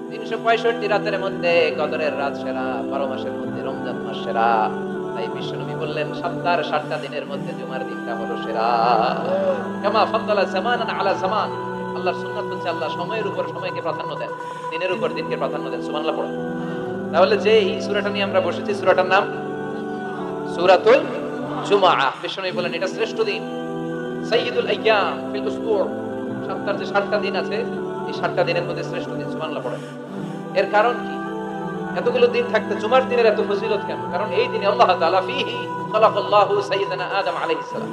365 রাতের মধ্যে কদরের রাত সেরা, 12 মাসের মধ্যে রমজান মাস সেরা। তাই বিশ্বনবী বললেন সপ্তাহের 7টা দিনের মধ্যে জুমার দিনটা হলো সেরা। কামা ফাদ্দালা জামানান আলা জামান। আল্লাহর সুন্নাত হচ্ছে আল্লাহ সময়ের উপর সময়কে প্রাধান্য দেন, দিনের উপর দিনকে প্রাধান্য দেন। সুবহানাল্লাহ পড়ো। তাহলে যে এই সূরাটা নিয়ে আমরা বসেছি, সূরাটার নাম সূরাতুল জুমআহ। বিশ্বনবী বলেন এটা শ্রেষ্ঠ দিন, সাইয়্যিদুল আইয়াম ফিল উসবু'। সপ্তাহের যে 7টা দিন আছে, এই 7টা দিনের মধ্যে শ্রেষ্ঠ দিন। সুবহানাল্লাহ পড়েন। এর কারণ কি? এতগুলো দিন থাকতে জুমার দিনের এত ফজিলত কেন? কারণ এই দিনে আল্লাহ তাআলা ফীহি খালাকাল্লাহু সাইয়্যিদানা আদম আলাইহিস সালাম।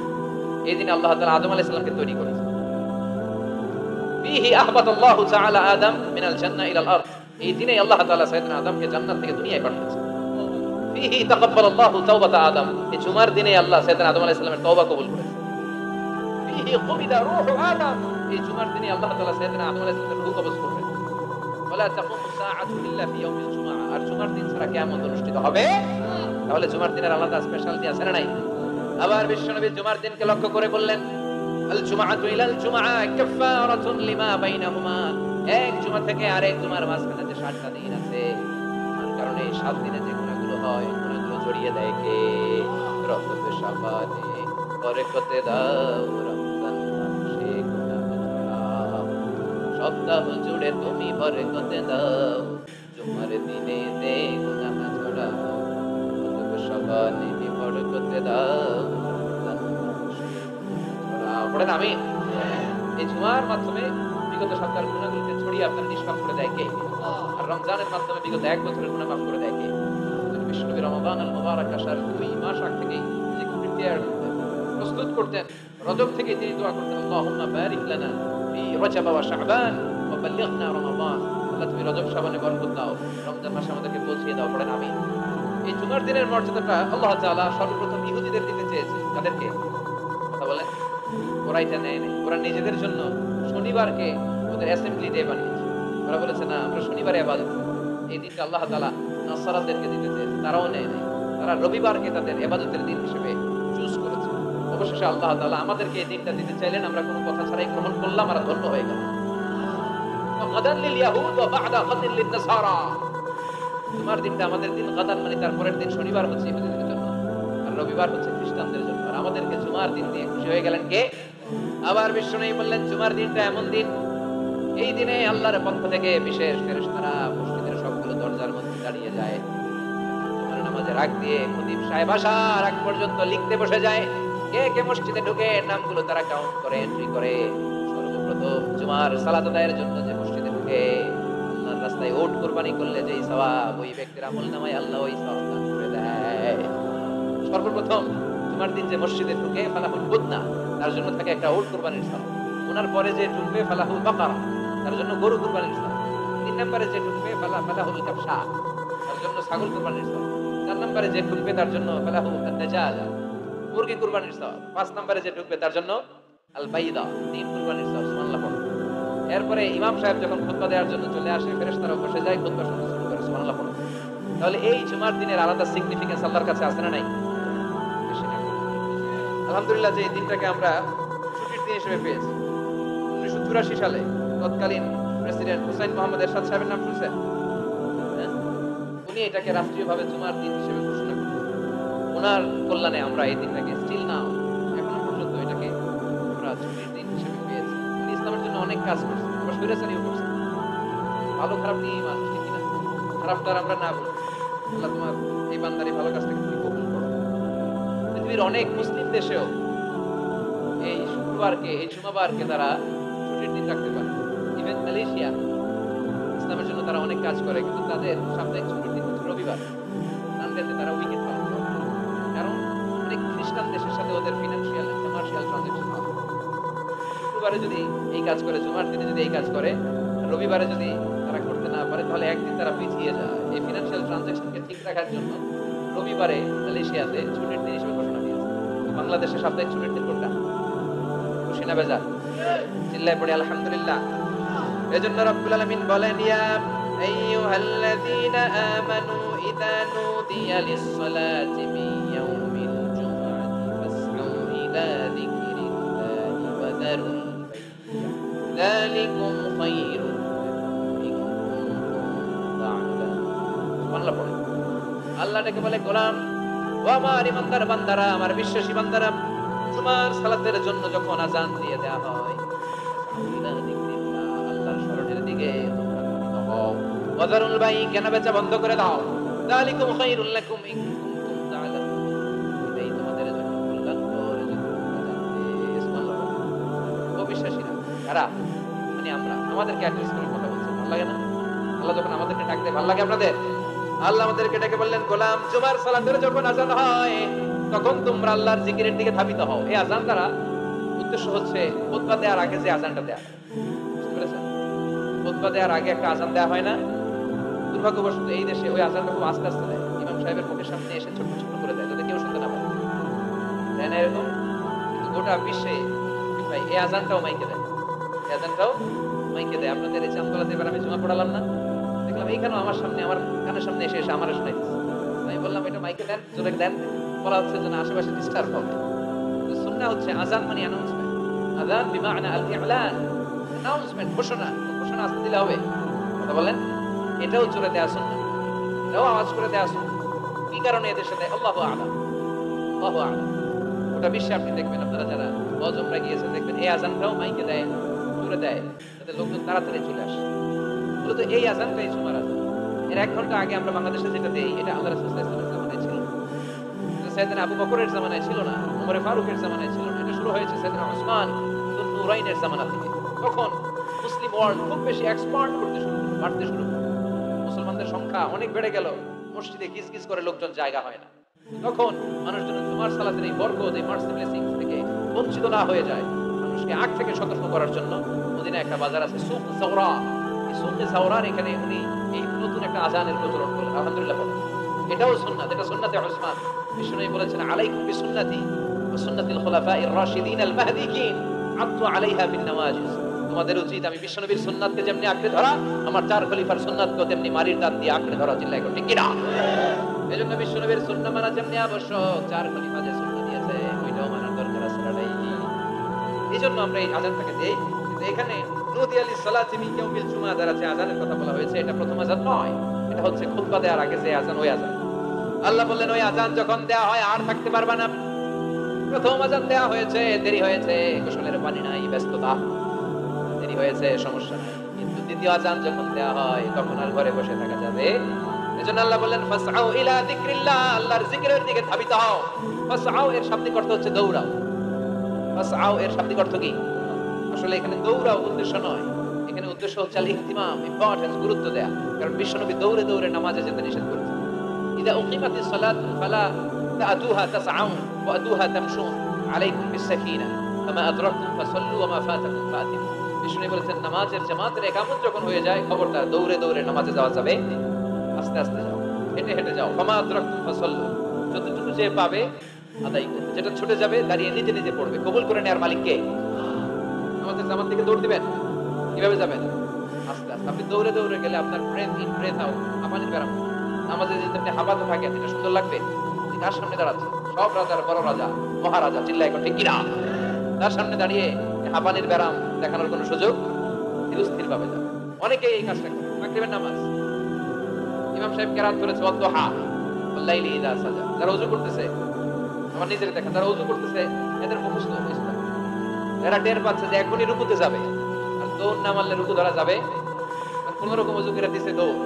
এই দিনে আল্লাহ তাআলা আদম আলাইহিস সালামকে তৈরি করেছেন। ফীহি আহবাতাল্লাহু তাআলা আদম মিনাল জান্নাহ ইলাল আরদ। এই দিনে আল্লাহ তাআলা সাইয়্যিদানা আদমকে জান্নাত থেকে দুনিয়ায় পাঠিয়েছেন। ফীহি তাকাব্বালাল্লাহু তাওবাতা আদম। এই জুমার দিনে আল্লাহ সাইয়্যিদানা আদম আলাইহিস সালামের তওবা কবুল করেছেন। ফীহি কুবিদা রূহু আদম। এই জুমার দিনে আল্লাহ তাআলা সাইয়্যিদানা আদম আলাইহিস সালামের রূহ কবজ করবেন। ওয়ালা তাকুমু সাআতু ইল্লা ফি ইয়াউমিল জুমআহ। আর জুমার দিন ছাড়া কিয়ামত অনুষ্ঠিত হবে? তাহলে জুমার দিনের আলাদা স্পেশালিটি আছে না নাই? আবার বিশ্বনবী জুমার দিনকে লক্ষ্য করে বললেন, আল জুমআতু ইলাল জুমআহ কাফফারাতুন লিমা বাইনাহুমা। এক জুমা থেকে আরেক জুমার মাঝখানে যে 7টা দিন আছে, তার কারণে এই 7 দিনে যে গুনাহগুলো হয়, গুনাহগুলো জড়িয়ে দেয় কে? রব্বুল শাফাতে বরকতে দাও রমজান মাসে গুনাহ ঝরাও। সপ্তাহ জুড়ে তুমি বরকতে দাও, জুমার দিনে দে গুনাহ ঝরাও। রব্বুল শাফাতে বরকতে দাও রমজান মাসে গুনাহ ঝরাও। পড়েন আমিন। এই জুমার মাধ্যমে বিগত সপ্তাহের গুনাহগুলোকে ছড়িয়ে আপনার নিষ্পাপ করে দেয় কে? আর রমজানের মাধ্যমে বিগত 1 বছরের গুনাহ মাফ করে দেয় কে? বিশ্বনবী রমাদান আল মুবারাক আসার 2 মাস আগ থেকেই নিজেকে প্রিপেয়ার করতেন, প্রস্তুত করতেন। রজব থেকে তিনি দোয়া করতেন, আল্লাহুম্মা বারিক লানা ফি রজব ওয়া শাবান ওয়া বাল্লিগনা রমাদান। আল্লাহ তুমি রজব শাবানে বরকত দাও, রমজান মাসে আমাদেরকে পৌঁছিয়ে দাও। পড়েন আমিন। এই জুমার দিনের মর্যাদাটা আল্লাহ তাআলা সর্বপ্রথম ইহুদিদের দিতে চেয়েছেন। তাদেরকে কথা বলেন, ওরা এটা নেয় নাই। ওরা নিজেদের জন্য শনিবারকে ওদের অ্যাসেম্বলি ডে বানিয়েছে। ওরা বলেছে না, আমরা শনিবারে ইবাদত করব। এই দিনটা আল্লাহ তাআলা নাসারাদেরকে দিতে চেয়েছে, তারাও নেয় নাই। তারা রবিবারকে তাদের ইবাদতের দিন হিসেবে চুজ করেছে। অবশেষে আল্লাহ তাআলা আমাদেরকে এই দিনটা দিতে চাইলেন, আমরা কোনো কথা ছাড়াই গ্রহণ করলাম আর ধন্য হয়ে গেলাম। গাদান লিল ইয়াহুদ ওয়া বা'দা গাদিন লিন নাসারা। জুমার দিনটা আমাদের দিন, গাদান মানে তার পরের দিন শনিবার হচ্ছে ইহুদিদের জন্য, আর রবিবার হচ্ছে খ্রিস্টানদের জন্য। আর আমাদেরকে জুমার দিন দিয়ে খুশি হয়ে গেলেন কে? আবার বিশ্বনবী বললেন জুমার দিনটা এমন দিন, এই দিনে আল্লাহর পক্ষ থেকে বিশেষ ফেরেশতারা মসজিদের সবগুলো দরজার মধ্যে দাঁড়িয়ে যায়। জুমার নামাজের আগ দিয়ে খতিব সাহেব আসার আগ পর্যন্ত লিখতে বসে যায়। কে কে মসজিদে ঢুকে নামগুলো তারা কাউন্ট করে, এন্ট্রি করে। সর্বপ্রথম জুমার সালাত আদায়ের জন্য যে মসজিদে ঢুকে, আল্লাহর রাস্তায় উট কুরবানি করলে যেই সওয়াব, ওই ব্যক্তির আমলনামায় আল্লাহ ওই সওয়াব দান করে দেয়। সর্বপ্রথম জুমার দিন যে মসজিদে ঢুকে ফালাহুল বুদনা, তার জন্য থাকে একটা উট কুরবানির সওয়াব। ওনার পরে যে ঢুকবে ফালাহুল বাকারা, তার জন্য গরু কুরবানির সওয়াব। 3 নম্বরে যে ঢুকবে ফালাহুল কাবশা, তার জন্য ছাগল কুরবানির সওয়াব। 4 নম্বরে যে ঢুকবে তার জন্য ফালাহু আদ-দাজাজা, মুরগি কুরবানির সওয়াব। 5 নম্বরে যে ঢুকবে তার জন্য আল বাইদা, ডিম কুরবানির সওয়াব। সুবহানাল্লাহ পড়ো। এরপরে ইমাম সাহেব যখন খুতবা দেওয়ার জন্য চলে আসে, ফেরেশতারা বসে যায়, খুতবা শুনতে শুরু করে। সুবহানাল্লাহ পড়ো। তাহলে এই জুমার দিনের আলাদা সিগনিফিকেন্স আল্লাহর কাছে আছে না নাই? আলহামদুলিল্লাহ যে এই দিনটাকে আমরা ছুটির দিন হিসেবে পেয়েছি। 1984 সালে তৎকালীন প্রেসিডেন্ট হুসাইন মোহাম্মদ এরশাদ সাহেবের নাম শুনছেন? হ্যাঁ? উনি এটাকে রাষ্ট্রীয়ভাবে জুমার দিন হিসেবে ঘোষণা করেছেন। ওনার কল্যাণে আমরা এই দিনটাকে স্টিল নাও, এখনো পর্যন্ত এটাকে আমরা ছুটির দিন হিসেবে পেয়েছি। উনি ইসলামের জন্য অনেক কাজ করছেন, আবার স্বৈরাচারীও করছেন। ভালো খারাপ নিয়ে মানুষ, ঠিক কিনা? খারাপটা আমরা না বলি, আল্লাহ তোমার এই বান্দার এই ভালো কাজটাকে তুমি কবুল করো। পৃথিবীর অনেক মুসলিম দেশেও এই শুক্রবারকে, এই জুমাবারকে তারা ছুটির দিন রাখতে পারে। ইভেন মালয়েশিয়া ইসলামের জন্য তারা অনেক কাজ করে, কিন্তু তাদের সাপ্তাহিক ছুটির দিন হচ্ছে রবিবার। সানডেতে তারা উইকেন্ড পালন করে, কারণ অনেক খ্রিস্টান দেশের সাথে ওদের ফিনান্সিয়াল কমার্শিয়াল ট্রানজাকশন হয়। শুক্রবারে যদি এই কাজ করে, জুমার দিনে যদি এই কাজ করে, রবিবারে যদি তারা করতে না পারে, তাহলে একদিন তারা পিছিয়ে যায়। এই ফিনান্সিয়াল ট্রানজাকশনকে ঠিক রাখার জন্য রবিবারে মালয়েশিয়াতে ছুটির দিন হিসেবে ঘোষণা দিয়েছে। বাংলাদেশে সাপ্তাহিক ছুটির দিন কোনটা? খুশি না বেজার? চিল্লায় পড়ে আলহামদুলিল্লাহ। এজন্য রব্বুল আলামিন বলেন, ইয়া আইয়ুহাল্লাযীনা আমানু ইযা নুদিয়া লিস-সালাতি মিন ইয়াউমিল জুমআতি ফাসআউ ইলা যিকরিল্লাহি ওয়া যারুল বাই'a যালিকুম খায়রুন লাকুম ইন কুনতুম সুবহানাল্লাহ পড়ে। আল্লাহ ডেকে বলে, গোলাম ও আমার ইমানদার বান্দারা, আমার বিশ্বাসী বান্দারা, তোমার সালাতের জন্য যখন আযান দিয়ে দেওয়া হয়, আল্লাহর স্মরণের দিকে তোমরা ধাবিত হও। ওয়াযারুল বাই, কেনা বেচা বন্ধ করে দাও। যালিকুম খায়রুল লাকুম ইন কুনতুম তা'লামুন, এটাই তোমাদের জন্য কল্যাণকর যদি তোমরা জানতে। সুবহানাল্লাহ। ও বিশ্বাসীরা, কারা? মানে আমরা, আমাদেরকে অ্যাড্রেস করে কথা বলছেন, ভালো লাগে না? আল্লাহ যখন আমাদেরকে ডাকতে ভালো লাগে আপনাদের? আল্লাহ আমাদেরকে ডেকে বললেন, গোলাম জুমার সালাতের যখন আযান হয় তখন তোমরা আল্লাহর জিকিরের দিকে ধাবিত হও। এই আযান দ্বারা উদ্দেশ্য হচ্ছে খুতবা দেওয়ার আগে যে আযানটা দেয়া, বুঝতে পেরেছেন? খুতবা দেওয়ার আগে একটা আযান দেওয়া হয় না? দুর্ভাগ্যবশত এই দেশে ওই আযানটা খুব আস্তে আস্তে দেয়, ইমাম সাহেবের মুখের সামনে এসে ছোট ছোট করে দেয় যাতে কেউ শুনতে না পারে, তাই না? এরকম কিন্তু গোটা বিশ্বে ভাই এই আযানটাও মাইকে দেয়, এই আযানটাও মাইকে দেয়। আপনাদের এই চান্দোলাতে এবার আমি জুমা পড়ালাম না, দেখলাম এইখানেও আমার সামনে, আমার কানের সামনে এসে এসে আমার শোনাইতেছে। আমি বললাম এটা মাইকে দেন, জোরে দেন, বলা হচ্ছে যেন আশেপাশে ডিস্টার্ব হবে। সুন্নাহ হচ্ছে আযান মানে অ্যানাউন্সমেন্ট, আযান বিমানা আল ইলান, অ্যানাউন্সমেন্ট, ঘোষণা। ঘোষণা আসতে দিলে হবে, কথা বলেন? এটাও জোরে দেয়া সুন্নাহ, এটাও আওয়াজ করে দেয়া সুন্নাহ। কি কারণে এদের সাথে? আল্লাহু আ'লাম, আল্লাহু আ'লাম। গোটা বিশ্বে আপনি দেখবেন, আপনারা যারা হজ উমরা গিয়েছেন দেখবেন এই আযানটাও মাইকে দেয়, জোরে দেয়, যাতে লোকজন তাড়াতাড়ি চলে আসে। মূলত এই আযানটাই জুমার আযান। এর 1 ঘন্টা আগে আমরা বাংলাদেশে যেটা দেই, এটা আল্লাহ রাসূল সাল্লাল্লাহু আলাইহি ওয়াসাল্লামের জামানায় ছিল না, এটা সাইয়েদনা আবু বকরের জামানায় ছিল না, ওমর ফারুকের জামানায় ছিল না, এটা শুরু হয়েছে সাইয়েদনা উসমান যুন নুরাইনের জামানা থেকে। তখন মুসলিম ওয়ার্ল্ড খুব বেশি এক্সপান্ড করতে শুরু করলো, বাড়তে শুরু করলো, মুসলমানদের সংখ্যা অনেক বেড়ে গেল, মসজিদে গিজ করে লোকজন জায়গা হয় না। তখন মানুষজন জুমার সালাতের এই বরকত, এই মার্সি ব্লেসিংস থেকে বঞ্চিত না হয়ে যায়, মানুষকে আগ থেকে সতর্ক করার জন্য মদিনায় একটা বাজার আছে সুক যাওরা, এই সুকে যাওরার এখানে উনি এই নতুন একটা আযানের প্রচলন করলেন। আলহামদুলিল্লাহ বলেন, এটাও সুন্নাত, এটা সুন্নাতে উসমান। বিশ্বনবী বলেছেন, আলাইকুম বিসুন্নতি ওয়া সুন্নাতিল খুলাফাইর রাশিদিন আল মাহদিয়িন আদু আলাইহা বিন নওয়াজিজ। তোমাদের উচিত আমি বিশ্বনবীর সুন্নাতকে যেমনি আঁকড়ে ধরা, আমার 4 খলিফার সুন্নাতকে তেমনি মারির দাঁত দিয়ে আঁকড়ে ধরা। চিল্লায় ঠিক কি না? এজন্য বিশ্বনবীর সুন্নাহ মানা যেমনি আবশ্যক, 4 খলিফা যে সুন্নাহ দিয়েছে ওইটাও মানার দরকার আছে না? এইজন্য আমরা এই আযানটাকে দেই। কিন্তু এখানে নুদি আলাইহিস সালাতি মিন ইয়াউমিল জুমআহ দ্বারা যে আযানের কথা বলা হয়েছে, এটা প্রথম আযান নয়, এটা হচ্ছে খুতবা দেওয়ার আগে যে আযান, ওই আযান। আল্লাহ বললেন ওই আযান যখন দেয়া হয় আর থাকতে পারবা না। প্রথম আযান দেয়া হয়েছে, দেরি হয়েছে, গোসলের পানি নাই, ব্যস্ততা, দেরি হয়েছে, সমস্যা নাই। কিন্তু দ্বিতীয় আযান যখন দেয়া হয় তখন আর ঘরে বসে থাকা যাবে। এজন্য আল্লাহ বললেন ফাসআউ ইলা যিকরিল্লাহ, আল্লাহর জিকিরের দিকে ধাবিত হও। ফাসআউ এর শাব্দিক অর্থ হচ্ছে দৌড়াও। ফাসআউ এর শাব্দিক অর্থ কি? আসলে এখানে দৌড়াও উদ্দেশ্য নয়, এখানে উদ্দেশ্য হচ্ছে আল ইহতিমাম, ইম্পর্টেন্স, গুরুত্ব দেয়া। কারণ বিশ্বনবী দৌড়ে দৌড়ে নামাজে যেতে নিষেধ করেছেন। ইদা উকিমাতিস সালাতু ফালা তা'তুহা তাসআউন ওয়া আতুহা তামশুন আলাইকুম বিস-সাকিনা কামা আদরাকতুম ফাসাল্লু ওয়া মা ফাতাকুম ফাতিমু। বিশ্বনবী বলেছেন, নামাজের জামাতের ইকামত যখন হয়ে যায়, খবরদার দৌড়ে দৌড়ে নামাজে যাওয়া যাবে, আস্তে আস্তে যাও, হেঁটে হেঁটে যাও। কামা আদরাকতুম ফাসাল্লু, যতটুকু যে পাবে আদায় করবে, যেটা ছুটে যাবে দাঁড়িয়ে নিজে নিজে পড়বে। কবুল করে নেয়ার মালিক কে? আমাদের জামাত থেকে দৌড় দিবেন, কিভাবে যাবেন? আস্তে আস্তে। আপনি দৌড়ে দৌড়ে গেলে আপনার ব্রেথ ইন ব্রেথ আউট, হাঁপানির ব্যারাম। নামাজে যদি আপনি হাঁপাতে থাকেন, এটা সুন্দর লাগবে? কার সামনে দাঁড়াচ্ছে? সব রাজার বড় রাজা, মহারাজা, চিল্লায় ঠিক কিনা? তার সামনে দাঁড়িয়ে হাঁপানির ব্যারাম দেখানোর কোনো সুযোগ? স্থির ভাবে যাবে। অনেকেই এই কাজটা করে। মাগরিবের নামাজ ইমাম সাহেব কেরাত করেছে ওয়াদুহা ওয়াল্লাইলি ইযা সাজা, যারা ওযু করতেছে, আমার নিজের দেখা, যারা ওযু করতেছে এদের মুখস্থ হয়েছে, এরা টের পাচ্ছে যে এখনই রুকুতে যাবে, আর দৌড় না মারলে রুকু ধরা যাবে। কোন রকম ওযু করে দিছে দৌড়।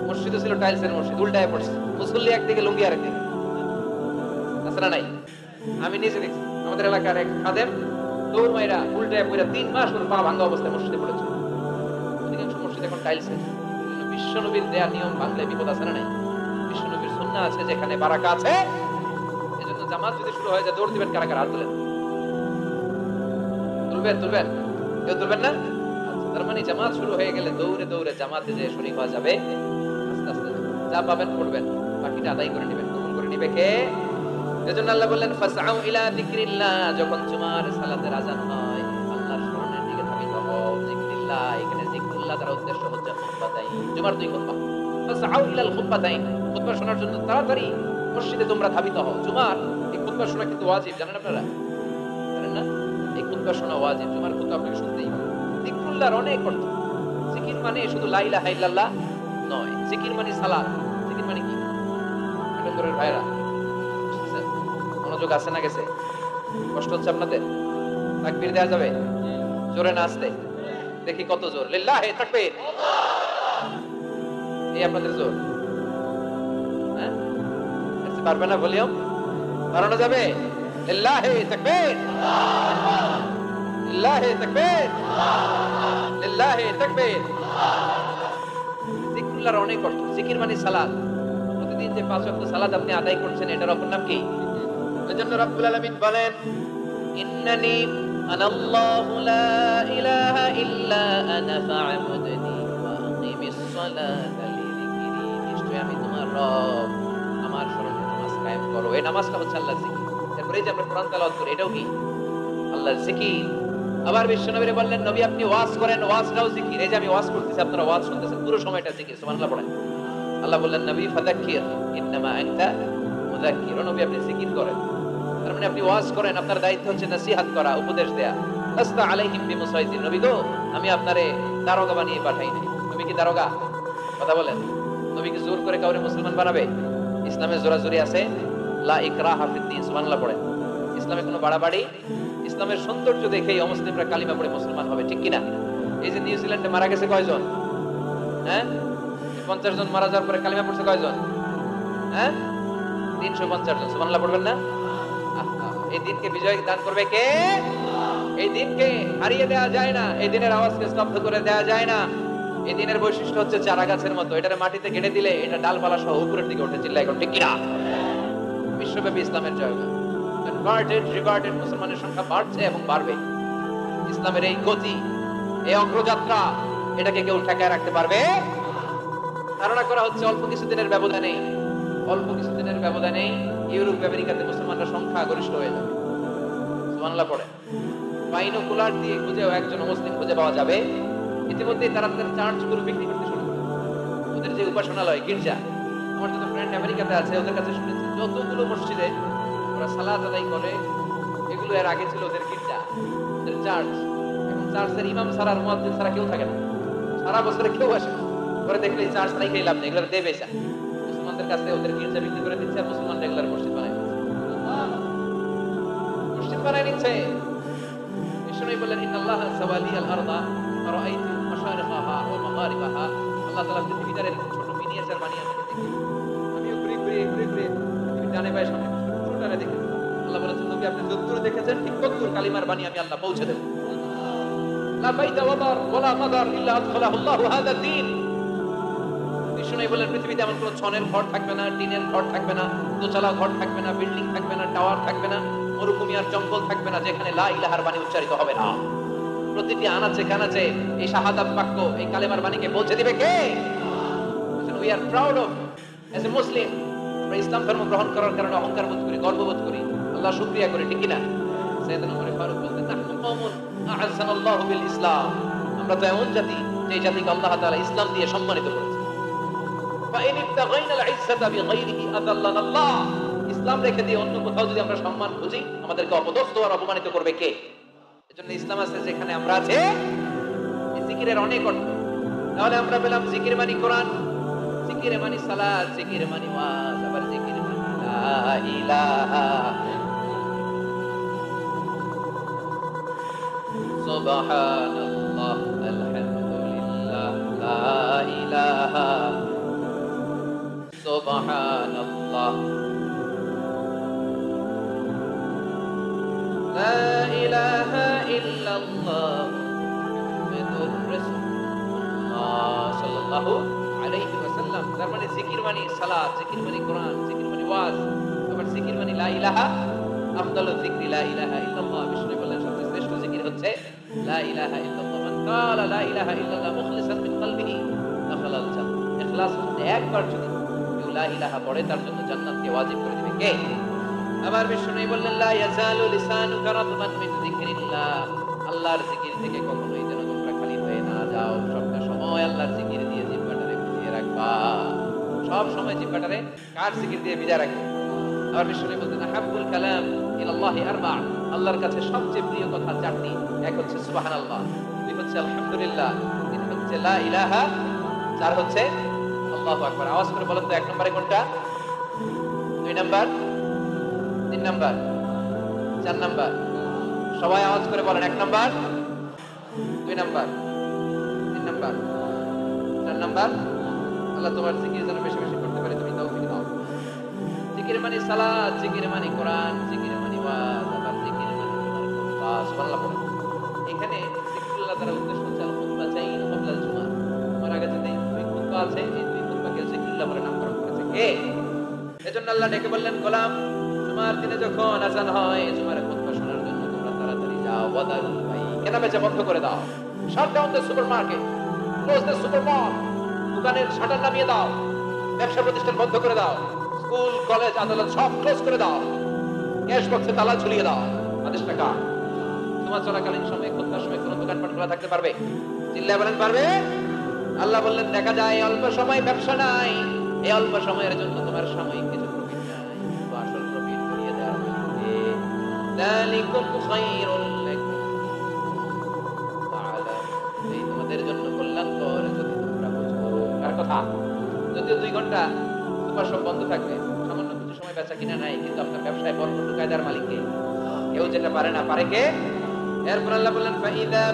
মসজিদে ছিল টাইলসের মসজিদ, উল্টায় পড়ছে, মুসল্লি একদিকে, লুঙ্গি আরেকদিকে, আছে না নাই? আমি নিজে দেখছি আমাদের এলাকার এক খাদেম দৌড় মাইরা উল্টায় পড়ে 3 মাস ওর পা ভাঙা অবস্থায় মসজিদে পড়েছে। অধিকাংশ মসজিদ এখন টাইলসের। বিশ্বনবীর দেয়া নিয়ম ভাঙলে বিপদ আছে না নাই? বিশ্বনবীর সুন্নাহ আছে, যেখানে বারাকা আছে। এজন্য জামাত যদি শুরু হয়ে যায়, দৌড় দিবেন কারা কারা? হাত তুলেন। তুলবেন? কেউ তুলবেন না? আচ্ছা, তার মানে জামাত শুরু হয়ে গেলে দৌড়ে দৌড়ে জামাতে যে শরীক হওয়া যাবে, আস্তে আস্তে যা পাবেন পড়বেন, বাকিটা আদায় করে নেবেন। কবুল করে নিবে কে? এজন্য আল্লাহ বললেন ফাসআউ ইলা যিকরিল্লাহ, যখন জুমার সালাতের আযান হয় আল্লাহর স্মরণের দিকে ধাবিত হও। যিকরিল্লাহ, এখানে যিকরুল্লাহ তার উদ্দেশ্য হচ্ছে খুতবাতাইন, জুমার 2 খুতবা। ফাসআউ ইলাল খুতবাতাইন, খুতবা শোনার জন্য তাড়াতাড়ি মসজিদে তোমরা ধাবিত হও। জুমার এই খুতবা শোনা কিন্তু ওয়াজিব, জানেন আপনারা? জানেন না? এই খুতবা শোনা ওয়াজিব, জুমার খুতবা আপনাকে শুনতেই হবে। যিকরুল্লাহর অনেক অর্থ। জিকির মানে শুধু লা ইলাহা ইল্লাল্লাহ নয়, জিকির মানে সালাত, জিকির মানে কি? ভিতরের ভাইরা বুঝতেছেন? মনোযোগ আছে না গেছে? কষ্ট হচ্ছে আপনাদের? তাকবীর দেয়া যাবে? জোরে না আসতে? দেখি কত জোর। লিল্লাহি তাকবীর। এই আপনাদের জোর। হ্যাঁ? এসে পারবে না ভলিউম? বাড়ানো যাবে? লিল্লাহি তাকবীর। লিল্লাহি তাকবীর। লিল্লাহি তাকবীর। জিকিরুল্লাহর অনেক অর্থ। জিকির মানে সালাত। প্রতিদিন যে 5 ওয়াক্ত সালাত আপনি আদায় করছেন এটার অপর নাম কি? এজন্য রাব্বুল আলামিন বলেন ইন্নানি আনাল্লাহু লা ইলাহা ইল্লা আনা ফা'বুদনি ওয়া আকিমিস সালাতা লিযিকরি। নিশ্চয়ই আমি তোমার রব, আমার স্মরণে নামাজ কায়েম করো। এই নামাজটা হচ্ছে আল্লাহর জিকির। এরপরে যে আমরা কোরআন তেলাওয়াত করি এটাও কি? আল্লাহর জিকির। আবার বিশ্বনবী বললেন নবী আপনি ওয়াজ করেন, ওয়াজটাও জিকির। এই যে আমি ওয়াজ করতেছি আপনারা ওয়াজ শুনতেছেন, পুরো সময়টা জিকির। সুবহানাল্লাহ পড়েন। আল্লাহ বললেন নবী ফাযাক্কির ইন্নামা আনতা মুযাক্কির। নবী আপনি জিকির করেন, তার মানে আপনি ওয়াজ করেন। আপনার দায়িত্ব হচ্ছে নসিহত করা, উপদেশ দেয়া। লাস্তা আলাইহিম বিমুসাইতির। নবী গো আমি আপনারে দারোগা বানিয়ে পাঠাই নাই। নবী কি দারোগা? কথা বলেন। নবী কি জোর করে কাউরে মুসলমান বানাবে? ইসলামে জোরাজুরি আছে? লা ইকরাহা ফিদ্দিন। সুবহানাল্লাহ পড়েন। ইসলামে কোনো বাড়াবাড়ি, ইসলামের সৌন্দর্য দেখেই অমুসলিমরা কালিমা পড়ে মুসলমান হবে, ঠিক কিনা? এই যে নিউজিল্যান্ডে মারা গেছে কয়জন? হ্যাঁ, 50 জন মারা যাওয়ার পরে কালিমা পড়ছে কয়জন? হ্যাঁ, 350 জন। সুবহানাল্লাহ পড়বেন না? এই দিনকে বিজয় দান করবে কে? এই দিনকে হারিয়ে দেওয়া যায় না, এই দিনের আওয়াজকে স্তব্ধ করে দেওয়া যায় না। এই দিনের বৈশিষ্ট্য হচ্ছে চারা গাছের মতো, এটারে মাটিতে গেড়ে দিলে এটা ডালপালা সহ উপরের দিকে ওঠে। চিল্লায় এখন ঠিক কিনা? বিশ্বব্যাপী ইসলামের জয়গান। রিভার্টেড মুসলমানের সংখ্যা বাড়ছে এবং বাড়বে। ইসলামের এই গতি, এই অগ্রযাত্রা, এটাকে কেউ ঠেকায় রাখতে পারবে? ধারণা করা হচ্ছে অল্প কিছুদিনের ব্যবধানে ইউরোপ আমেরিকাতে মুসলমানদের সংখ্যা গরিষ্ঠ হয়ে যাবে। সুবহানাল্লাহ পড়ে। বাইনোকুলার দিয়ে খুঁজেও একজন মুসলিম খুঁজে পাওয়া যাবে। ইতিমধ্যেই তারা তাদের চার্চগুলো বিক্রি করতে শুরু করে। ওদের যে উপাসনালয়, গির্জা, আমার যত ফ্রেন্ড আমেরিকাতে আছে ওদের কাছে শুনেছি যতগুলো মসজিদে ওরা সালাত আদায় করে, এগুলো এর আগে ছিল ওদের গির্জা, ওদের চার্চ। এখন চার্চের ইমাম ছাড়া আর মুয়াজ্জিন ছাড়া কেউ থাকে না, সারা বছরে কেউ আসে না। পরে দেখলে চার্চ নাই খেয়ে লাভ নেই, এগুলো দেবে চা মুসলমানদের কাছে ওদের গির্জা বিক্রি করে দিচ্ছে আর মুসলমানরা এগুলোর মসজিদ বানায় নিচ্ছে। বিষ্ণু বললেন ইন্নাল্লাহা সাওয়ালিয়াল আরদা ফারাআইতু মাশারিকাহা ওয়া মাগারিবাহা। আল্লাহ তাআলা পৃথিবীটার এরকম ছোট মিনিয়েচার বানিয়ে আমাকে দেখি, আমিও ঘুরে পৃথিবীর ডানে বায়ে সামনে ছোটটারে দেখি। আল্লাহ বলেছেন নবী আপনি যতদূর দেখেছেন ঠিক ততদূর কালিমার বাণী আমি আল্লাহ পৌঁছে দেব। লা বাইতা ওয়ালা মাদার ইল্লা আদখালাহু আল্লাহু হাযা দ্বীন। বিষ্ণু বললেন পৃথিবীতে এমন কোনো ছনের ঘর থাকবে না, টিনের ঘর থাকবে না, দোতলা ঘর থাকবে না, বিল্ডিং থাকবে না, টাওয়ার থাকবে না, মরুভূমি আর জঙ্গল থাকবে না যেখানে লা ইলাহার বাণী উচ্চারিত হবে না। প্রতিটি আনাচে কানাচে এই শাহাদাত বাক্য, এই কালেমার বাণীকে পৌঁছে দিবে কে? We are proud of as a Muslim. আমরা ইসলাম ধর্ম গ্রহণ করার কারণে অহংকার বোধ করি, গর্ববোধ করি, আল্লাহ শুকরিয়া করি, ঠিক কিনা? সাইয়েদনা ওমর ফারুক বলতেন নাহনু কওমুন আ'আযানাল্লাহু বিল ইসলাম। আমরা তো এমন জাতি যে জাতিকে আল্লাহ তাআলা ইসলাম দিয়ে সম্মানিত করেছেন। ফাইন ইবতাগাইনাল ইজ্জাতা বিগাইরিহি আযাল্লানাল্লাহ। ইসলাম রেখে দিয়ে অন্য কোথাও যদি আমরা সম্মান খুঁজি আমাদেরকে অপদস্থ আর অপমানিত করবে কে? এজন্য ইসলাম আছে যেখানে আমরা আছে। এই জিকিরের অনেক অর্থ। তাহলে আমরা পেলাম জিকির মানে কোরআন, জিকির মানে সালাত, জিকির মানে ওয়াজ, আবার জিকির মানে লা ইলাহা সুবহানাল্লাহ আলহামদুলিল্লাহ লা ইলাহা সুবহানাল্লাহ লা ইলাহা ইল্লাল্লাহ মুহাম্মাদুর রাসূলুল্লাহ সাল্লাল্লাহু আলাইহি ওয়াসাল্লাম। তার মানে জিকির মানে সালাত, জিকির মানে কোরআন, জিকির মানে ওয়াজ, আবার জিকির মানে লা ইলাহা। আফদালুয যিকরি লা ইলাহা ইল্লাল্লাহ। বিষ্ণু বললেন সবচেয়ে শ্রেষ্ঠ জিকির হচ্ছে লা ইলাহা ইল্লাল্লাহ। মান ক্বালা লা ইলাহা ইল্লাল্লাহ মুখলিসান মিন কলবিহি দাখালাল জান্নাহ। ইখলাস হচ্ছে একবার যদি কেউ লা ইলাহা পড়ে তার জন্য জান্নাতকে ওয়াজিব করে দিবে কে? আবার বিষ্ণু বললেন লা ইয়াজালু লিসানুকা রাতবান মিন যিকরিল্লাহ। আল্লাহর জিকির থেকে কখনোই যেন তোমরা খালি হয়ে না যাও, সবটা সময় আল্লাহর জিকির দিয়ে জিহ্বাটারে ভিজিয়ে রাখবা। সব সময় জিহ্বাটারে কার জিকির দিয়ে ভিজা রাখবে? আবার বিষ্ণু বলতেন আহাব্বুল কালাম ইলাল্লাহি আরবা। আল্লাহর কাছে সবচেয়ে প্রিয় কথা চারটি। এক হচ্ছে সুবহানাল্লাহ, দুই হচ্ছে আলহামদুলিল্লাহ, তিন হচ্ছে লা ইলাহা, চার হচ্ছে আল্লাহু আকবার। আওয়াজ করে বলেন তো 1 নম্বরে কোনটা, 2 নাম্বার, 3 নাম্বার, 4 নাম্বার? সবাই আওয়াজ করে বলেন 1 নাম্বার, 2 নাম্বার, 3 নাম্বার, 4 নাম্বার। আল্লাহ তোমার জিকির যেন বেশি বেশি করতে পারে, তুমি তৌফিক দাও। জিকির মানে সালাত, জিকির মানে কোরআন, জিকির মানে ওয়াজ, আবার জিকির মানে তোমার খুতবা। সুবহানাল্লাহ বলেন। এখানে জিকিরুল্লাহ দ্বারা উদ্দেশ্য হচ্ছে আল খুতবা চাইন ক্বাবলা আল জুমআহ। তোমার আগে যে দুই খুতবা আছে, এই দুই খুতবাকে জিকিরুল্লাহ বলে নামকরণ করেছে কে? এজন্য আল্লাহ ডেকে বললেন, গোলাম জুমার দিনে যখন আযান হয়, জুমার খুতবা শোনার জন্য তোমরা তাড়াতাড়ি যাও। ওয়াদারুল বাই, কেনা বেচা বন্ধ করে দাও। Shut down the supermarket, close the সুপারমল। দোকানের শাটার নামিয়ে দাও, ব্যবসা প্রতিষ্ঠান বন্ধ করে দাও, স্কুল কলেজ আদালত সব ক্লোজ করে দাও, ক্যাশ বক্সে তালা ঝুলিয়ে দাও। আদেশটা কার? তোমার চলাকালীন সময়ে খুতবার সময় কোনো দোকানপাট খোলা থাকতে পারবে? চিল্লায় বলেন পারবে? আল্লাহ বললেন, দেখা যায় অল্প সময় ব্যবসা নাই, এই অল্প সময়ের জন্য তোমার সাময়িক কিছু প্রফিট নাই, তো আসল প্রফিট করিয়ে দেওয়ার মালিককে। যালিকুম খায়রুল লাকুম তাআলা, এই তোমাদের জন্য কল্যাণকর যদি তোমরা বুঝো। কার কথা? যদিও 2 ঘন্টা সুপার শপ বন্ধ থাকবে, সামান্য কিছু সময় বেচা কিনা নাই, কিন্তু আপনার ব্যবসায় বরকত ঢুকায় দেওয়ার মালিককে। কেউ যেটা পারে না, পারে কে? এরপর আল্লাহ বললেন, ফাইদা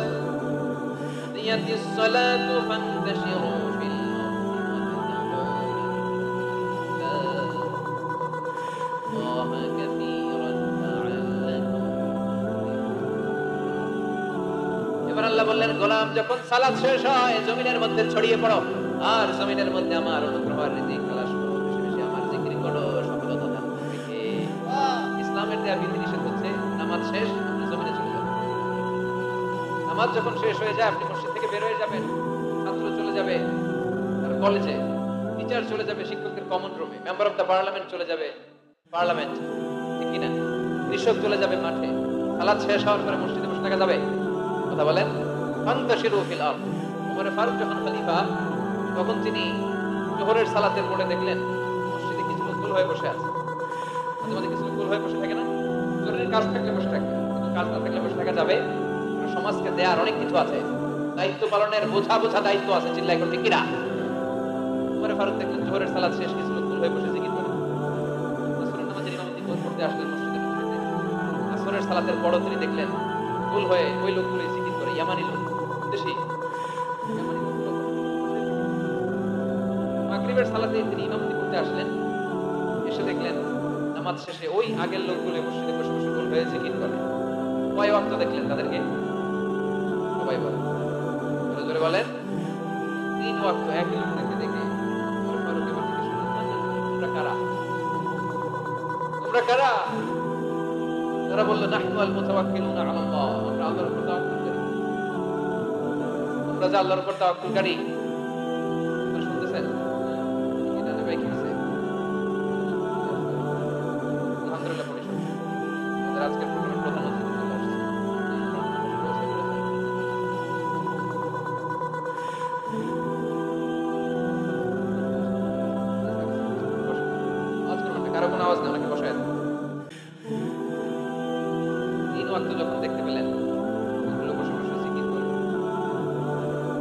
কুদিয়াতিস সালাতু ফান্তাশিরু ফিল আরদি এবার আল্লাহ বললেন, গোলাম যখন সালাত শেষ হয়, জমিনের মধ্যে ছড়িয়ে পড়ো, আর জমিনের মধ্যে আমার অনুগ্রহের রিজিক তালাশ করো, বেশি বেশি আমার জিকির করো, সফলতা দান করবে কে? ইসলামের দেয়া বিধিনিষেধ হচ্ছে নামাজ শেষ আপনি জমিনে চলে যাবেন। নামাজ যখন শেষ হয়ে যায়, আপনি মসজিদ থেকে বের হয়ে যাবেন, ছাত্র চলে যাবে তার কলেজে, টিচার চলে যাবে শিক্ষকদের কমন রুমে, মেম্বার অফ দ্য পার্লামেন্ট চলে যাবে পার্লামেন্ট, ঠিক কিনা? কৃষক চলে যাবে মাঠে। সালাত শেষ হওয়ার পরে মসজিদে বসে থাকা যাবে? কথা বলেন। ফান্তাশিরু ফিল আরদ। ওমর ফারুক যখন খলিফা, তখন তিনি জোহরের সালাতের পরে দেখলেন মসজিদে কিছু লোক গোল হয়ে বসে আছে। মাঝে মাঝে কিছু লোক গোল হয়ে বসে থাকে না? জরুরি কাজ থাকলে বসে থাকে, কিন্তু কাজ না থাকলে বসে থাকা যাবে? সমাজকে দেয়ার অনেক কিছু আছে, দায়িত্ব পালনের বোঝা বোঝা দায়িত্ব আছে। চিল্লাই করতে কিনা? ওমর ফারুক দেখলেন জোহরের সালাত শেষ, কিছু লোক গোল হয়ে বসে জিকির করে। আসরের নামাজের ইমামতি করতে আসলেন মসজিদের মধ্যে। আসরের সালাতের পরও তিনি দেখলেন গোল হয়ে ওই লোকগুলো জিকির করে, ইয়ামানি লোক, দেশি ইয়ামানি লোকগুলো। মাগরিবের সালাতে তিনি ইমামতি করতে আসলেন, এসে দেখলেন নামাজ শেষে ওই আগের লোকগুলো মসজিদে বসে বসে গোল হয়ে জিকির করে। কয় ওয়াক্ত দেখলেন তাদেরকে? সবাই বলেন, জোরে জোরে বলেন। 3 ওয়াক্ত একই লোকদেরকে দেখে ওমর ফারুক এবার জিজ্ঞেস করলেন, তোমরা কারা? তোমরা কারা? তারা বলল, নাহনু আল মুতাওয়াক্কিলুনা আলা আল্লাহ, আমরা আল্লাহর উপর তাওয়াক্কুল করি। আমরা যে আল্লাহর উপর তাওয়াক্কুলকারী, আপনারা শুনতেছেন? এটা নেবে কি আছে? আলহামদুলিল্লাহ পড়ি সব। আমাদের আজকের প্রোগ্রামের প্রধান অতিথি চলে আসছে। আওয়াজ করবেন না, কারো কোনো আওয়াজ নেই, ওনাকে বসায় দেন। 3 ওয়াক্ত যখন দেখতে পেলেন ওগুলো বসে বসে জিকির করে,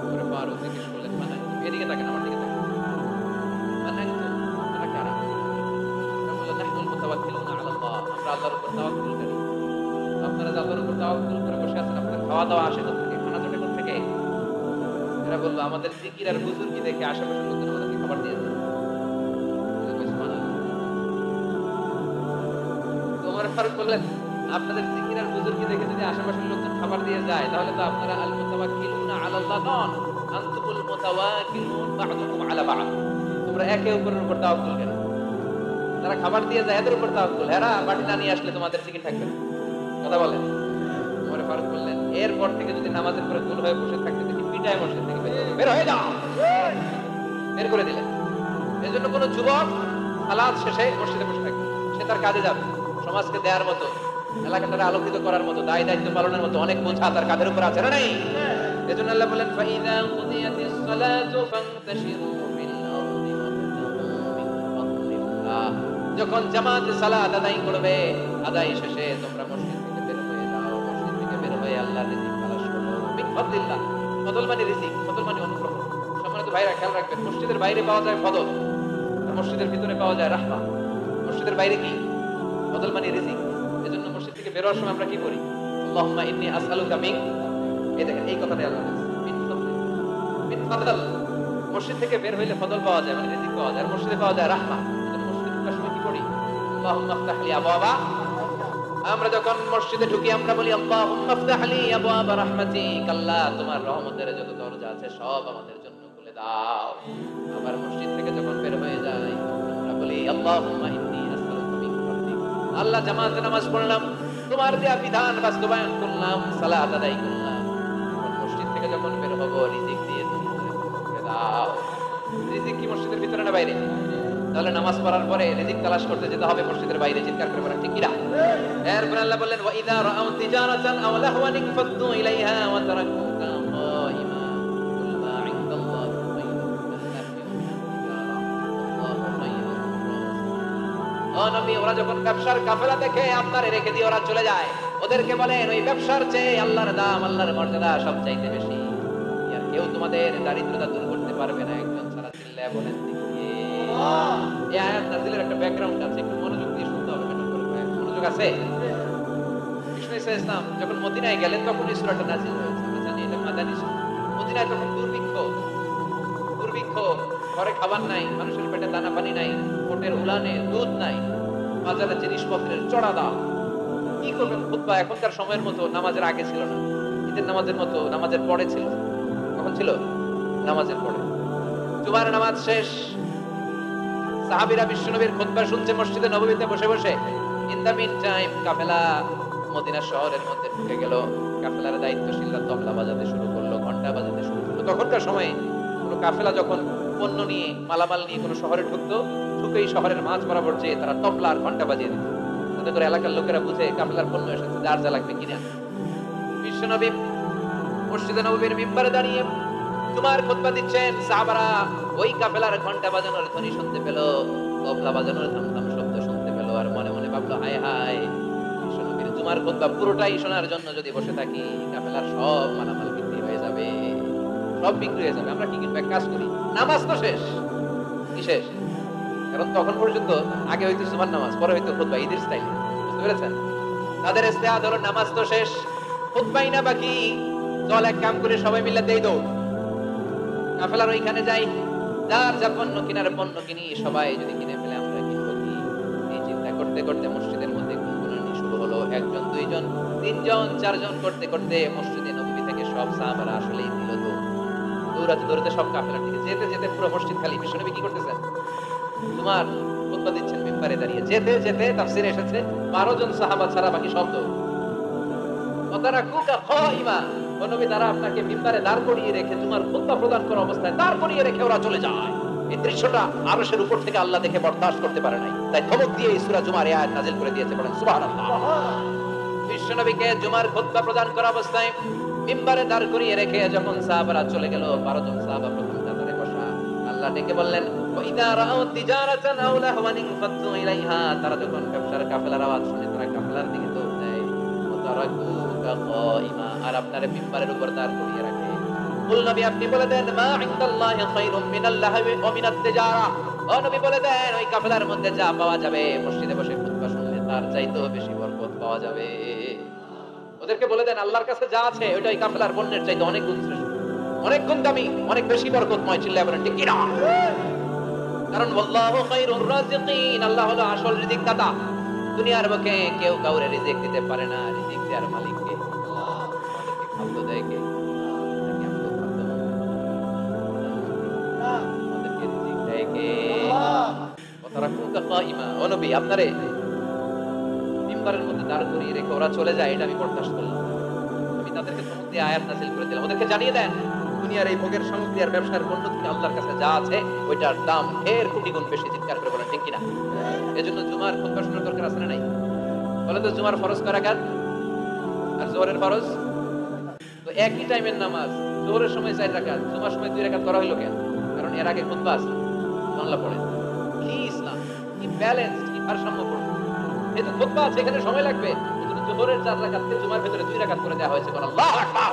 ওমর ফারুক জিজ্ঞেস করলেন, মানে এদিকে তাকান, আমার দিকে তাকান, মানে আপনারা কারা? ওরা বলল, নাহনুল মুতাওয়াক্কিলুনা আলা আল্লাহ, আমরা আল্লাহর উপর তাওয়াক্কুল করি। আপনারা যে আল্লাহর উপর তাওয়াক্কুল করে বসে আছেন, আপনাদের খাওয়া দাওয়া আসে কোথা থেকে, খানা জোটে কোথা থেকে? এরা বলল, আমাদের জিকির আর বুজুর্গি দেখে আশেপাশের লোকজন আমাদেরকে খাবার দিয়েছে। ওমর ফারুক বললেন, আপনাদের জিকির আর বুজুর্গি দেখে যদি আশেপাশের লোকজন খাবার দিয়ে যায়, তাহলে তো আপনারা আল মুতাওয়াক্কিলুনা আলা আল্লাহ নন, আনতুমুল মুতাওয়াক্কিলুন বা'দুকুম আলা বা'দ। তোমরা একে অপরের উপর তাওয়াক্কুল করো। যারা খাবার দিয়ে যায় এদের উপর তাওয়াক্কুল, এরা বাটি না নিয়ে আসলে তোমাদের জিকির থাকবে না। কথা বলেন। ওমর ফারুক বললেন, এরপর থেকে যদি নামাজের পরে গোল হয়ে বসে থাকতে দেখি, পিটায় মসজিদ থেকে বের হয়ে যাও, বের করে দিলেন। এজন্য কোনো যুবক সালাত শেষে মসজিদে বসে থাকবে, সে তার কাজে যাবে। সমাজকে দেওয়ার মতো, এলাকাটাকে আলোকিত করার মতো, দায়িত্ব পালনের মতো অনেক বোঝা তার কাঁধের উপর আছে না নাই? এজন্য আল্লাহ বলেন, ফাইদা কুদিয়াতিস সালাতু ফান্তাশিরু ফিল আরদি ওয়াবতাগু মিন ফাদলিল্লাহ। যখন জামাতে সালাত আদায় করবে, আদায় শেষে তোমরা মসজিদ থেকে বের হয়ে যাও, মসজিদ থেকে বের হয়ে আল্লাহর রিজিক তালাশ করো। মিন ফাদলিল্লাহ, ফদল মানে রিজিক, ফদল মানে অনুগ্রহ। সম্মানিত সম্মানিত ভাইরা খেয়াল রাখবেন, মসজিদের বাইরে পাওয়া যায় ফদল, আর মসজিদের ভিতরে পাওয়া যায় রাহমা। মসজিদের বাইরে কি ফদল মানে রিজিক। এজন্য মসজিদ থেকে বের হওয়ার সময় আমরা কি করি? আল্লাহুম্মা ইন্নী আসআলুকা মিন, এই দেখেন এই কথাটা আল্লাহ বলেছে, মিন ফদল। মসজিদ থেকে বের হইলে ফদল পাওয়া যায়, মানে রিজিক পাওয়া যায়, আর মসজিদে পাওয়া যায় রাহমা। এজন্য মসজিদে ঢোকার সময় কি করি? আল্লাহুম্মা ইফতাহ লি আবওয়াবা। আমরা যখন মসজিদে ঢুকি আমরা বলি আল্লাহুম্মা ইফতাহ লি আবওয়াবা রাহমাতিক, আল্লাহ তোমার রহমতের যত দরজা আছে সব আমাদের জন্য খুলে দাও। আবার মসজিদ থেকে যখন বের হয়ে যাই আমরা বলি আল্লাহুম্মা ইন্নী আসআলুকা মিন ফাদলিক, আল্লাহ জামাতে নামাজ পড়লাম, তোমার দেয়া বিধান বাস্তবায়ন করলাম, সালাত আদায় করলাম। মসজিদ থেকে যখন বের হব রিজিক দিয়ে তুমি করে দাও। রিজিক কি মসজিদের ভিতরে না বাইরে? তাহলে নামাজ পড়ার পরে রিজিক তালাশ করতে যেতে হবে মসজিদের বাইরে, চিৎকার করে বলেন ঠিক কি না? এরপর আল্লাহ বললেন ওয়া ইযা রাআউ তিজারাতান আও লাহওয়ান ইনফাদ্দু ইলাইহা ওয়া তারাকুকা কাইমা কুল মা ইনদাল্লাহি খায়রুম মিনাল লাহwi ওয়া মিনাত তিজারা আল্লাহু খায়রুর রাযিকিন। ও নবী, ওরা যখন ব্যবসার কাফেলা দেখে আপনারে রেখে দিয়ে ওরা চলে যায়, ওদেরকে বলেন ওই ব্যবসার চেয়ে আল্লাহর দাম, আল্লাহর মর্যাদা সব চাইতে বেশি। আর কেউ তোমাদের দারিদ্রতা দূর করতে পারবে না, একজন ছাড়া। চিল্লায়া বলেন ঠিক কি? এই আয়াত নাযিলের একটা ব্যাকগ্রাউন্ড আছে, একটু মনোযোগ দিয়ে শুনতে হবে। মনোযোগ আছে? বিষ্ণু ঈসা ইসলাম যখন মদিনায় গেলেন তখন এই সূরাটা নাযিল হয়েছে। আমরা জানি এটা মাদানী সূরা। মদিনায় তখন দুর্ভিক্ষ, ঘরে খাবার নাই, মানুষের পেটে দানা পানি নাই, ওটের উলানে দুধ নাই, বাজারে জিনিসপত্রের চড়া দাম। কি করবেন? খুতবা এখনকার সময়ের মতো নামাজের আগে ছিল না, ঈদের নামাজের মতো নামাজের পরে ছিল। কখন ছিল? নামাজের পরে। জুমার নামাজ শেষ, সাহাবীরা বিশ্বনবীর খুতবা শুনছে মসজিদে নববীতে বসে বসে। In the mean time Kafela Medina শহরের মধ্যে ঢুকে গেল। কাফেলার দায়িত্বশীলরা তবলা বাজাতে শুরু করলো, ঘন্টা বাজাতে শুরু করলো। তখনকার সময়ে কোনো কাফেলা যখন পণ্য নিয়ে মালামাল নিয়ে কোনো শহরে ঢুকতো, ঢুকেই শহরের মাঝ বরাবর যেয়ে তারা তবলা আর ঘন্টা বাজিয়ে দিত, যাতে করে এলাকার লোকেরা বুঝে কাফেলার পণ্য এসেছে, যার যা লাগবে কিনা। বিশ্বনবী মসজিদে নববীর মিম্বারে দাঁড়িয়ে জুমার খুতবা দিচ্ছেন। সাহাবারা ওই কাফেলার ঘন্টা বাজানোর ধ্বনি শুনতে পেল, তবলা বাজানোর ধামধাম শব্দ শুনতে পেল, আর মনে মনে ভাবলো হায় হায়, বিশ্বনবীর জুমার খুতবা পুরোটাই শোনার জন্য যদি বসে থাকি, কাফেলার সব মালামাল বিক্রি হয়ে যাবে, সব বিক্রি হয়ে যাবে। আমরা কি কিনবো? এক কাজ করি, নামাজ তো শেষ। কি শেষ? কারণ তখন পর্যন্ত আগে হয়তো জুমার নামাজ, পরে হয়তো খুতবা, ঈদের স্টাইল। বুঝতে পেরেছেন? তাদের ইস্তেহাদ হলো নামাজ তো শেষ, খুতবাই না বাকি, চল এক কাম করে সবাই মিলে দেই দৌড়, কাফেলার ওইখানে যাই, যার যা পণ্য কিনার পণ্য কিনি, সবাই যদি কিনে ফেলে আমরা কিনবো কি? এই চিন্তা করতে করতে মসজিদের মধ্যে গুনগুনানি শুরু হলো। একজন, দুইজন, তিনজন, চারজন করতে করতে মসজিদে নববী থেকে সব সাহাবারা আসলেই দিল তো দৌড়াতে দৌড়াতে সব কাফেলার দিকে যেতে যেতে পুরো মসজিদ খালি। বিশ্বনবী কি করতেছেন? তোমার খুতবা দিচ্ছেন মিম্বারে দাঁড়িয়ে। যেতে যেতে তাফসীরে এসেছে 12 জন সাহাবা ছাড়া বাকি সব দৌড়। ওয়াতারাকুকা কাইমা, ও নবী তারা আপনাকে মিম্বারে দাঁড় করিয়ে রেখে তোমার খুতবা প্রদান করা অবস্থায় দাঁড় করিয়ে রেখে ওরা চলে যায়। এই দৃশ্যটা আরশের উপর থেকে আল্লাহ দেখে বরদাশত করতে পারে নাই, তাই ধমক দিয়ে এই সূরা জুমার আয়াত নাযিল করে দিয়েছে। বলেন সুবহানাল্লাহ। বিশ্বনবীকে জুমার খুতবা প্রদান করা অবস্থায় মিম্বারে দাঁড় করিয়ে রেখে যখন সাহাবারা চলে গেল, 12 জন সাহাবা প্রথম কাতারে বসা, আল্লাহ ডেকে বললেন ওয়া ইযা রাআউ তিজারাতান আও লাহওয়ান ইনফাদ্দু ইলাইহা, তারা যখন ব্যবসার কাফেলার আওয়াজ শুনে তারা কাফেলার দিকে দৌড় দেয়। ওয়া তারাকুকা কাইমা, আর আপনারে মিম্বারের উপর দাঁড় করিয়ে রাখে। কুল নবী আপনি বলে দেন মা ইনদাল্লাহি খায়রুম মিনাল লাহwi ওয়া মিনাত তিজারা, ও নবী বলে দেন ওই কাফেলার মধ্যে যা পাওয়া যাবে মসজিদে বসে খুতবা শুনলে তার চাইতেও বেশি বরকত পাওয়া যাবে। ওদেরকে বলে দেন আল্লাহর কাছে যা আছে ওইটা ওই কাফেলার পণ্যের চাইতে অনেক গুণ শ্রেষ্ঠ, অনেক গুণ দামি, অনেক বেশি বরকতময়। চিল্লায়া বলেন ঠিক কি না? কারণ আল্লাহু খায়রুর রাযিকিন, আল্লাহ হলো আসল রিজিক দাতা। দুনিয়ার বুকে কেউ কাউরে রিজিক দিতে পারে না, রিজিক দেওয়ার মালিক কে? আল্লাহ। আমাদেরকে খাদ্য দেয় কে? আমাদেরকে রিজিক দেয় কে? ওয়া তারাকুকা কাইমা, ও নবী আপনারে মিম্বারের মধ্যে দাঁড় করিয়ে রেখে ওরা চলে যায়, এটা আমি বরদাশত করলাম। আমি তাদেরকে ধমক দিয়ে আয়াত নাযিল করে দিলাম। ওদেরকে জানিয়ে দেন দুনিয়ার এই ভোগের সামগ্রী আর ব্যবসার পণ্য থেকে আল্লাহর কাছে যা আছে ওইটার দাম এর কোটি গুণ বেশি। চিৎকার করে বলেন ঠিক কিনা? এজন্য জুমার খুতবা শোনার দরকার আছে না নাই? বলে তো জুমার ফরজ কয় রাকাত আর জোহরের ফরজ তো একই টাইমের নামাজ। জোহরের সময় 4 রাকাত, জুমার সময় 2 রাকাত করা হলো কেন? কারণ এর আগে খুতবা আছে। বাংলা পড়ে কি ইসলাম, কি ব্যালেন্স, কি ভারসাম্যপূর্ণ। এই তো খুতবা আছে, এখানে সময় লাগবে। জোহরের 4 রাকাতকে জুমার ভিতরে 2 রাকাত করে দেওয়া হয়েছে। আল্লাহু আকবার।